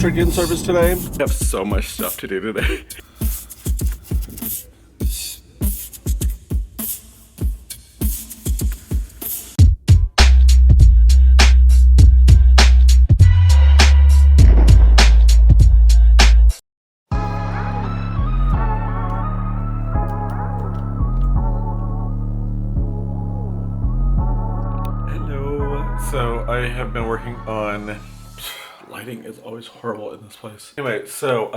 district in service today. I have so much stuff to do today. So I have been working on, lighting is always horrible in this place. Anyway, so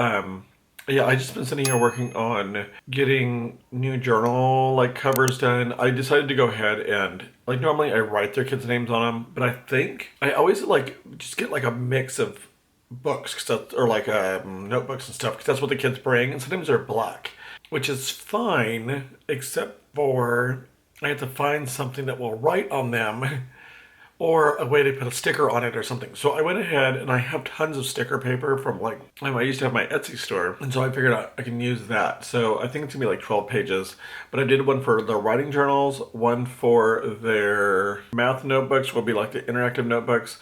yeah, I just been sitting here working on getting new journal like covers done. I decided to go ahead and like normally I write their kids' names on them, but I think I always like just get like a mix of books 'cause that's, or like notebooks and stuff because that's what the kids bring, and sometimes they're black, which is fine except for I have to find something that will write on them. Or a way to put a sticker on it or something. So I went ahead and I have tons of sticker paper from like, I used to have my Etsy store. And so I figured out I can use that. So I think it's gonna be like 12 pages. But I did one for their writing journals, one for their math notebooks, will be like the interactive notebooks.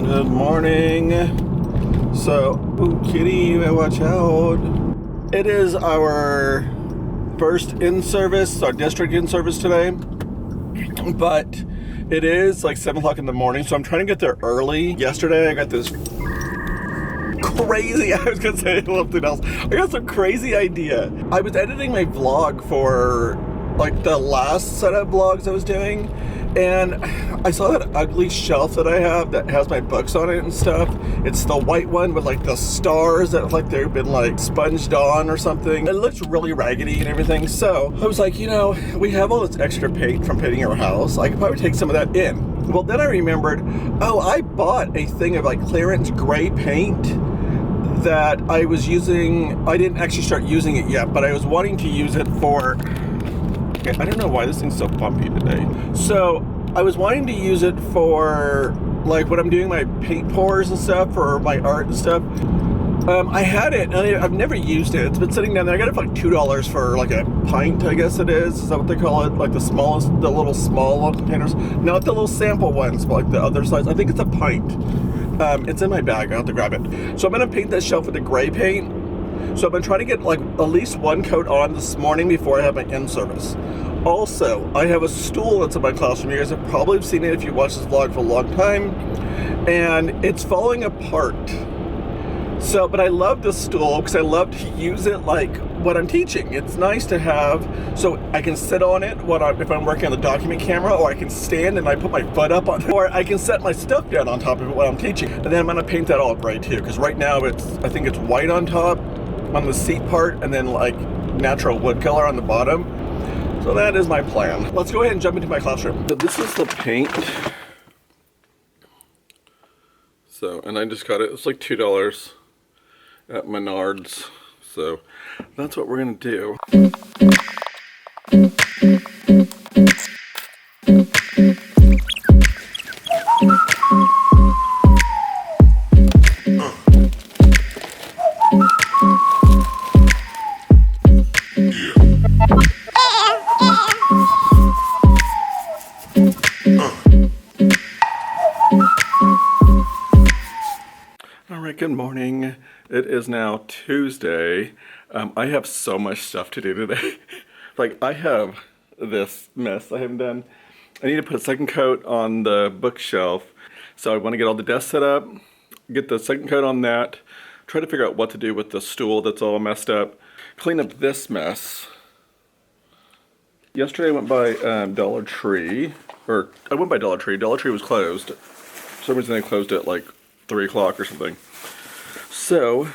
Good morning. So, ooh, kitty, watch out. It is our first in-service, our district in-service today. But it is like 7 o'clock in the morning, so I'm trying to get there early. Yesterday, I got this crazy, I was gonna say something else. I got some crazy idea. I was editing my vlog for like the last set of vlogs I was doing, and I saw that ugly shelf that I have that has my books on it and stuff. It's the white one with like the stars that like they've been like sponged on or something. It looks really raggedy and everything. So I was like, you know, we have all this extra paint from painting our house. I could probably take some of that in. Well, then I remembered, oh, I bought a thing of like clearance gray paint that I was using. I didn't actually start using it yet, but I was wanting to use it for, I don't know why this thing's so bumpy today. So I was wanting to use it for like when I'm doing my paint pours and stuff for my art and stuff. I had it and I've never used it. It's been sitting down there. I got it for like $2 for like a pint, I guess it is. Is that what they call it? Like the smallest, the little small containers. Not the little sample ones, but like the other size. I think it's a pint. It's in my bag. I'll have to grab it. So I'm gonna paint that shelf with the gray paint. So I've been trying to get like at least one coat on this morning before I have my in-service. Also, I have a stool that's in my classroom. You guys have probably seen it if you watched this vlog for a long time. And it's falling apart. So, but I love this stool because I love to use it like when I'm teaching. It's nice to have, so I can sit on it if I'm working on the document camera, or I can stand and I put my foot up on it, or I can set my stuff down on top of it when I'm teaching. And then I'm gonna paint that all gray too, because right now I think it's white on top, on the seat part, and then like natural wood color on the bottom. So that is my plan. Let's go ahead and jump into my classroom. So this is the paint. So, and I just got it, it's like $2 at Menards. So that's what we're gonna do. Good morning. It is now Tuesday. I have so much stuff to do today. Like I have this mess I haven't done. I need to put a second coat on the bookshelf. So I want to get all the desks set up, get the second coat on that, try to figure out what to do with the stool that's all messed up, clean up this mess. Yesterday I went by Dollar Tree, or I went by Dollar Tree. Dollar Tree was closed. For some reason they closed at like 3 o'clock or something. So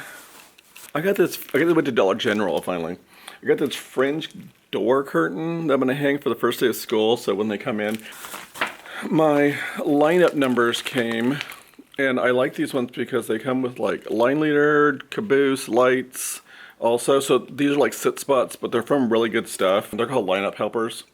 I went to Dollar General finally. I got this fringe door curtain that I'm gonna hang for the first day of school, so when they come in. My lineup numbers came, and I like these ones because they come with like line leader, caboose, lights also. So these are like sit spots, but they're from really good stuff. They're called lineup helpers.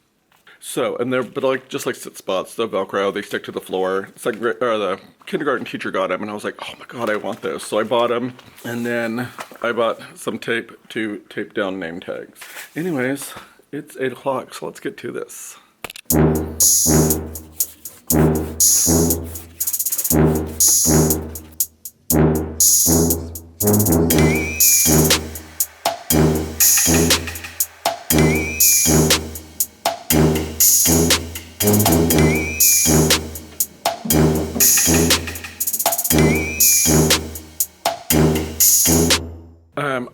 So, and they're like just like sit spots, the Velcro, they stick to the floor. It's like, the kindergarten teacher got them, and I was like, oh my god, I want those. So I bought them, and then I bought some tape to tape down name tags. Anyways, it's 8 o'clock, so let's get to this.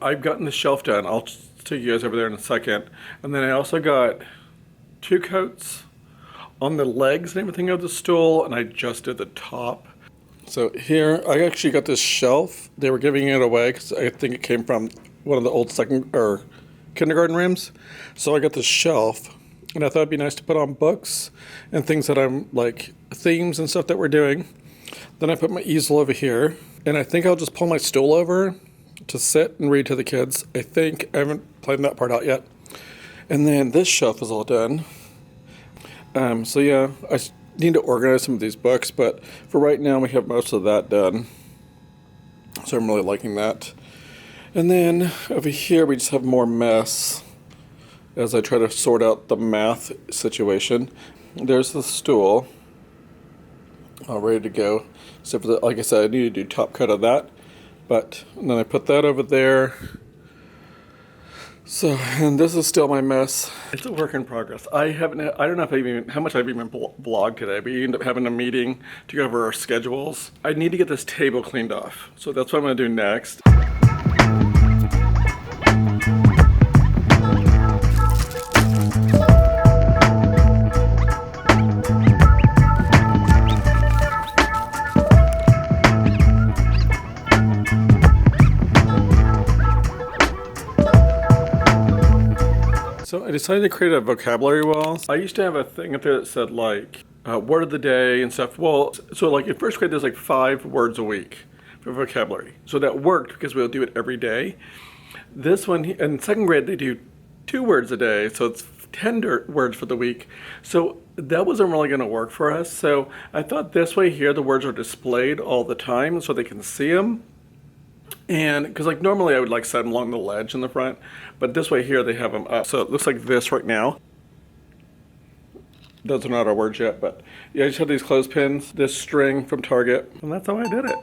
I've gotten the shelf done. I'll take you guys over there in a second. And then I also got 2 coats on the legs and everything of the stool, and I just did the top. So here, I actually got this shelf. They were giving it away because I think it came from one of the old kindergarten rooms. So I got this shelf, and I thought it'd be nice to put on books and things that I'm like themes and stuff that we're doing. Then I put my easel over here, and I think I'll just pull my stool over to sit and read to the kids. I think I haven't planned that part out yet. And then this shelf is all done. So yeah, I need to organize some of these books, but for right now we have most of that done. So I'm really liking that. And then over here we just have more mess as I try to sort out the math situation. There's the stool, all ready to go. Except for the, like I said, I need to do top cut of that. And then I put that over there. So, and this is still my mess. It's a work in progress. I don't know if how much I've even vlogged today, but you end up having a meeting to go over our schedules. I need to get this table cleaned off. So that's what I'm gonna do next. So I decided to create a vocabulary wall. I used to have a thing up there that said like, word of the day and stuff. Well, so like in first grade, there's like 5 words a week for vocabulary. So that worked because we'll do it every day. This one, in second grade, they do 2 words a day. So it's 10 words for the week. So that wasn't really gonna work for us. So I thought this way here, the words are displayed all the time so they can see them. And because like normally I would like set them along the ledge in the front, but this way here they have them up. So it looks like this right now. Those are not our words yet, but yeah, I just had these clothespins, this string from Target, and that's how I did it.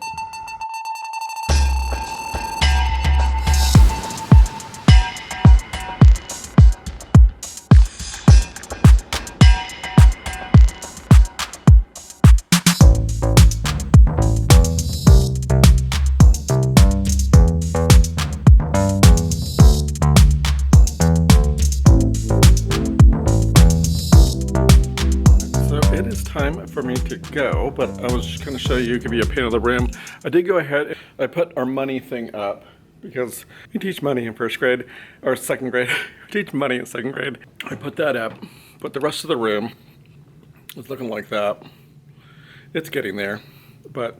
Time for me to go, but I was just going to show you, it could be a pain in the room. I did go ahead, I put our money thing up because we teach money in first grade or second grade. We teach money in second grade. I put that up, but the rest of the room is looking like that. It's getting there, but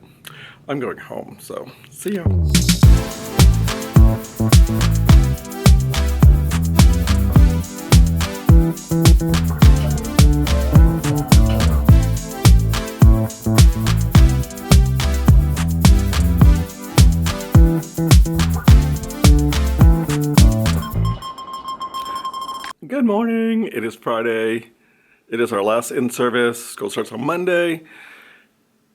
I'm going home, so see ya. Good morning, it is Friday. It is our last in-service. School starts on Monday,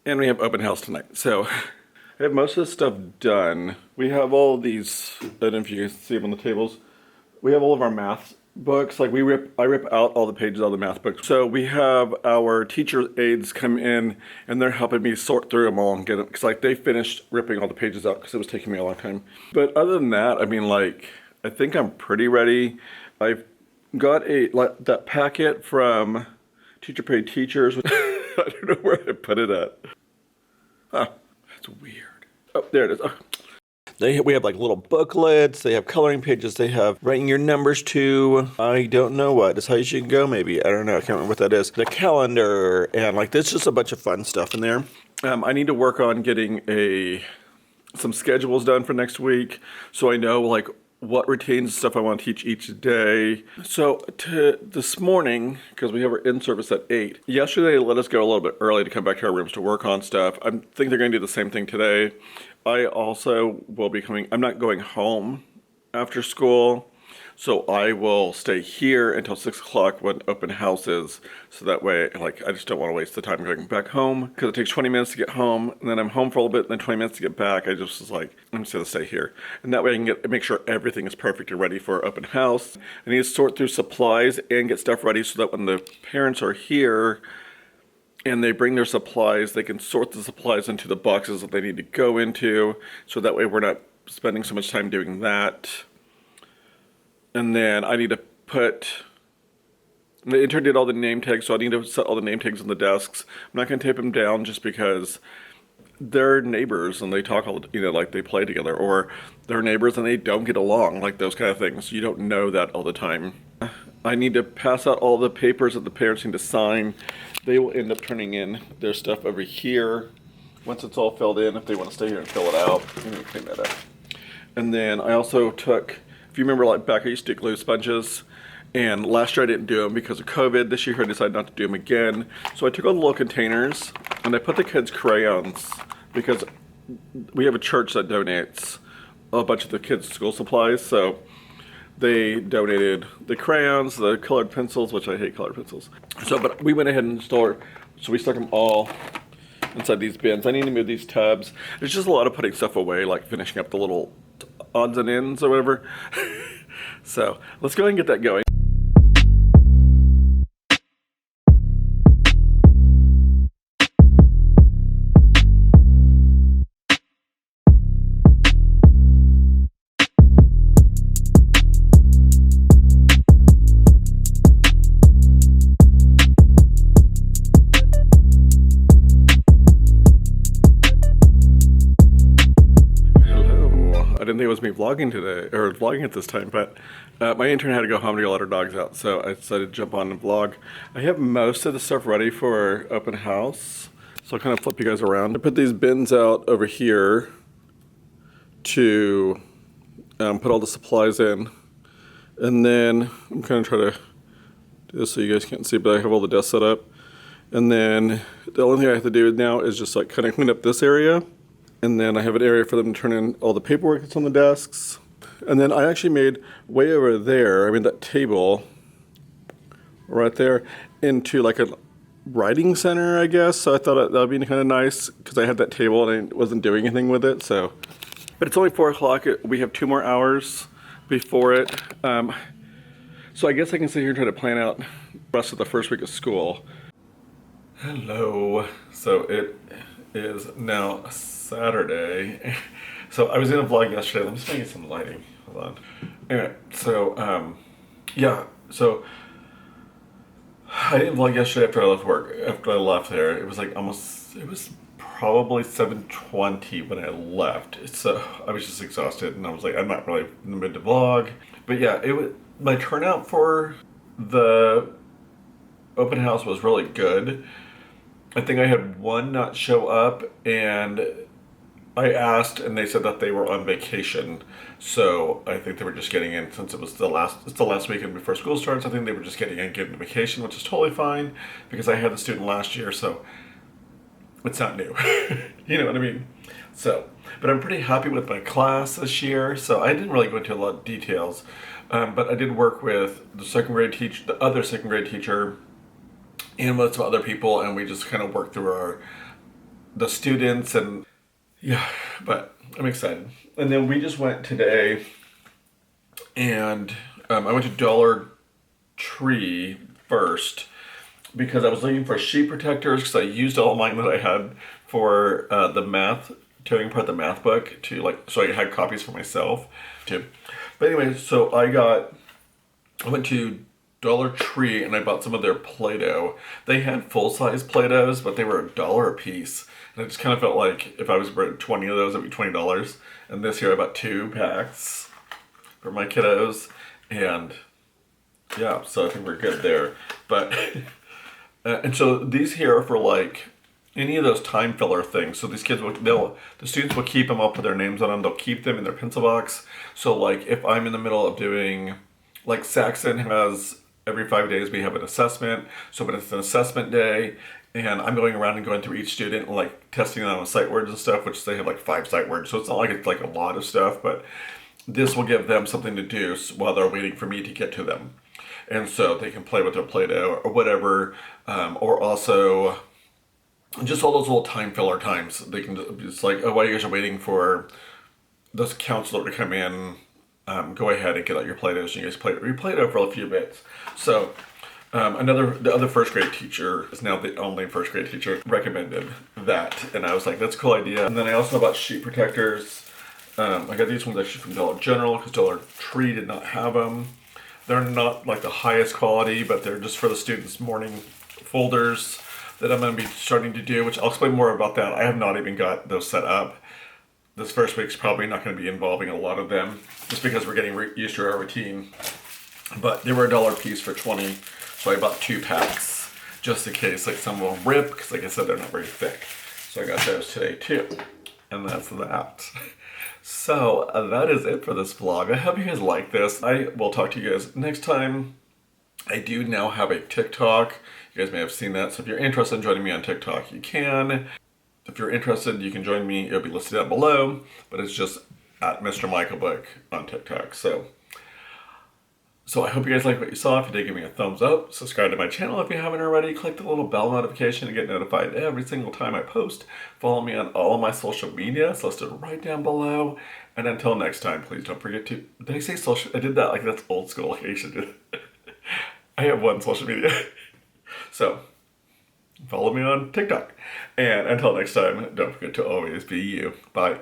and we have open house tonight. So I have most of the stuff done. We have all these, I don't know if you can see them on the tables. We have all of our math books. Like I rip out all the pages out of the math books. So we have our teacher aides come in, and they're helping me sort through them all and get them, because like they finished ripping all the pages out because it was taking me a long time. But other than that, I mean, like, I think I'm pretty ready. I've got that packet from Teacher Paid Teachers. I don't know where I put it at. Huh, that's weird. Oh, there it is. Oh. We have like little booklets, they have coloring pages, they have writing your numbers to, I don't know what, as high as you can go maybe, I don't know, I can't remember what that is. The calendar, and like there's just a bunch of fun stuff in there. I need to work on getting some schedules done for next week, so I know like what routines stuff I want to teach each day. So this morning, because we have our in-service at 8, yesterday they let us go a little bit early to come back to our rooms to work on stuff. I think they're going to do the same thing today. I also will be I'm not going home after school, so I will stay here until 6 o'clock when open house is, so that way, like, I just don't want to waste the time going back home, because it takes 20 minutes to get home, and then I'm home for a little bit, and then 20 minutes to get back. I just was like, I'm just going to stay here. And that way I can make sure everything is perfect and ready for open house. I need to sort through supplies and get stuff ready so that when the parents are here and they bring their supplies, they can sort the supplies into the boxes that they need to go into, so that way we're not spending so much time doing that. And then I need to the intern did all the name tags, so I need to set all the name tags on the desks. I'm not going to tape them down just because they're neighbors and they talk all, like they play together, or they're neighbors and they don't get along, like those kind of things. You don't know that all the time. I need to pass out all the papers that the parents need to sign. They will end up turning in their stuff over here once it's all filled in, if they want to stay here and fill it out. Let me clean that up. And then I also took, if you remember, like back I used to do glue sponges, and last year I didn't do them because of COVID. This year I decided not to do them again. So I took all the little containers and I put the kids' crayons, because we have a church that donates a bunch of the kids' school supplies. So they donated the crayons, the colored pencils, which I hate colored pencils. But we went ahead and so we stuck them all inside these bins. I need to move these tubs. There's just a lot of putting stuff away, like finishing up the little odds and ends or whatever. So let's go ahead and get that going. I didn't think it was me vlogging today, or vlogging at this time, but my intern had to go home to go let her dogs out, so I decided to jump on and vlog. I have most of the stuff ready for open house, so I'll kind of flip you guys around. I put these bins out over here to put all the supplies in, and then I'm kind of trying to do this so you guys can't see, but I have all the desks set up. And then the only thing I have to do now is just like kind of clean up this area. And then I have an area for them to turn in all the paperwork that's on the desks. And then I actually made way over there, I mean that table right there, into like a writing center, I guess. So I thought that would be kind of nice because I had that table and I wasn't doing anything with it. So, but it's only 4 o'clock. We have 2 more hours before it. So I guess I can sit here and try to plan out the rest of the first week of school. Hello. So it is now Saturday. So I was in a vlog yesterday. Let me just make some lighting. Hold on. Anyway, so yeah, so I didn't vlog yesterday after I left work. After I left there, it was like it was probably 7:20 when I left. So I was just exhausted, and I was like, I'm not really in the mood to vlog. But yeah, my turnout for the open house was really good. I think I had one not show up, and I asked and they said that they were on vacation. So I think they were just getting in, since it's the last weekend before school starts. I think they were just getting in, getting vacation, which is totally fine because I had the student last year, so it's not new. You know what I mean? So, but I'm pretty happy with my class this year. So I didn't really go into a lot of details, but I did work with the other second grade teacher, and with some other people, and we just kind of worked through the students, and yeah, but I'm excited. And then we just went today, and I went to Dollar Tree first because I was looking for sheet protectors, because I used all mine that I had for tearing apart the math book so I had copies for myself too. But anyway, so I went to Dollar Tree and I bought some of their Play-Doh. They had full-size Play-Dohs, but they were $1 a piece. And I just kind of felt like if I was buying 20 of those, it'd be $20. And this year I bought 2 packs for my kiddos. And yeah, so I think we're good there. But, and so these here are for like any of those time filler things. So these kids the students will keep them up with their names on them. They'll keep them in their pencil box. So like if I'm in the middle of doing, like Saxon has, every 5 days we have an assessment. So when it's an assessment day and I'm going around and going through each student and like testing them on sight words and stuff, which they have like 5 sight words. So it's not like it's like a lot of stuff, but this will give them something to do while they're waiting for me to get to them. And so they can play with their Play-Doh or whatever, or also just all those little time filler times. They can, it's like, oh, while you guys are waiting for this counselor to come in, go ahead and get out your Play-Dohs and you guys play with Play-Doh for a few bits. So the other first grade teacher is now the only first grade teacher recommended that. And I was like, that's a cool idea. And then I also bought sheet protectors. I got these ones actually from Dollar General because Dollar Tree did not have them. They're not like the highest quality, but they're just for the students' morning folders that I'm going to be starting to do, which I'll explain more about that. I have not even got those set up. This first week's probably not going to be involving a lot of them, just because we're getting used to our routine. But they were $1 a piece for 20, so I bought 2 packs, just in case like some will rip, because like I said, they're not very thick. So I got those today too, and that's that. So that is it for this vlog. I hope you guys like this. I will talk to you guys next time. I do now have a TikTok. You guys may have seen that. So if you're interested in joining me on TikTok, you can. If you're interested, you can join me. It'll be listed down below, but it's just at Mr. Michael Book on TikTok. So I hope you guys like what you saw. If you did, give me a thumbs up. Subscribe to my channel if you haven't already. Click the little bell notification to get notified every single time I post. Follow me on all of my social media. It's listed right down below. And until next time, please don't forget to... Did I say social? I did that like that's old school. Like I should do. I have one social media. So, follow me on TikTok. And until next time, don't forget to always be you. Bye.